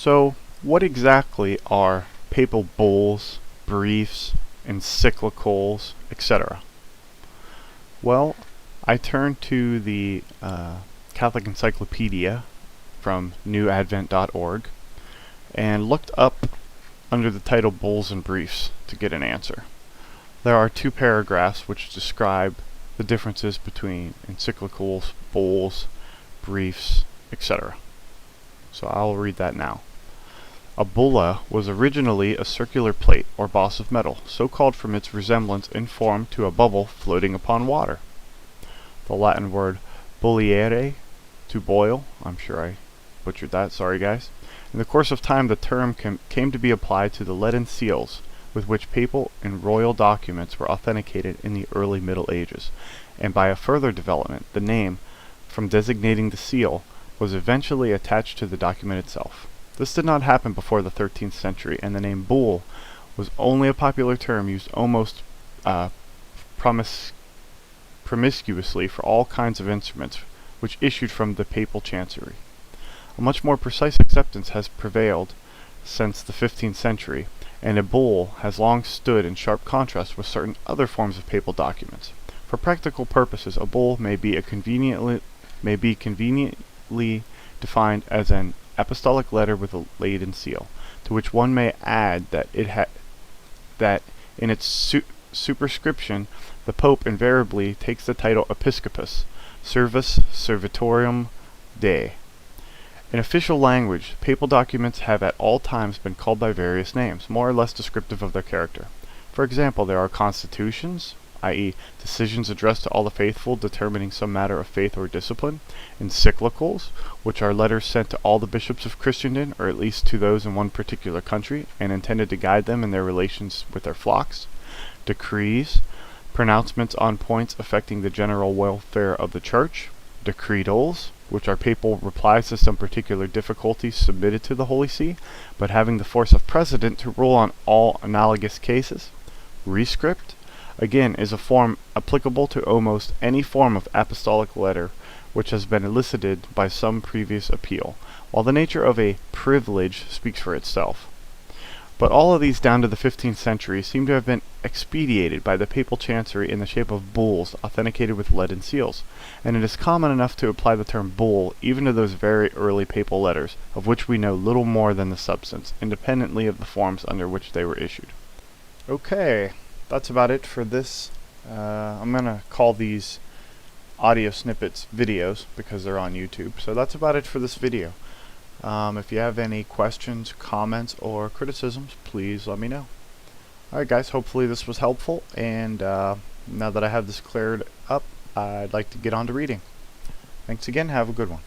So, what exactly are papal bulls, briefs, encyclicals, etc.? Well, I turned to the Catholic Encyclopedia from newadvent.org and looked up under the title Bulls and Briefs to get an answer. There are two paragraphs which describe the differences between encyclicals, bulls, briefs, etc. So I'll read that now. A bulla was originally a circular plate or boss of metal, so called from its resemblance in form to a bubble floating upon water. The Latin word bullere, to boil, I'm sure I butchered that, sorry guys. In the course of time the term came to be applied to the leaden seals with which papal and royal documents were authenticated in the early Middle Ages, and by a further development the name, from designating the seal, was eventually attached to the document itself. This did not happen before the 13th century, and the name bull was only a popular term used almost promiscuously for all kinds of instruments which issued from the papal chancery. A much more precise acceptance has prevailed since the 15th century, and a bull has long stood in sharp contrast with certain other forms of papal documents. For practical purposes, a bull may be conveniently defined as an apostolic letter with a laden seal, to which one may add that in its superscription the Pope invariably takes the title Episcopus, Servus Servitorium Dei. In official language, papal documents have at all times been called by various names, more or less descriptive of their character. For example, there are constitutions, i.e., decisions addressed to all the faithful determining some matter of faith or discipline; encyclicals, which are letters sent to all the bishops of Christendom, or at least to those in one particular country, and intended to guide them in their relations with their flocks; decrees, pronouncements on points affecting the general welfare of the Church; decretals, which are papal replies to some particular difficulties submitted to the Holy See, but having the force of precedent to rule on all analogous cases; rescript, again, is a form applicable to almost any form of apostolic letter which has been elicited by some previous appeal, while the nature of a privilege speaks for itself. But all of these down to the 15th century seem to have been expedited by the papal chancery in the shape of bulls authenticated with leaden seals, and it is common enough to apply the term bull even to those very early papal letters, of which we know little more than the substance, independently of the forms under which they were issued. Okay, that's about it for this. I'm going to call these audio snippets videos because they're on YouTube, so that's about it for this video. If you have any questions, comments, or criticisms, please let me know. Alright guys, hopefully this was helpful, and now that I have this cleared up, I'd like to get on to reading. Thanks again, have a good one.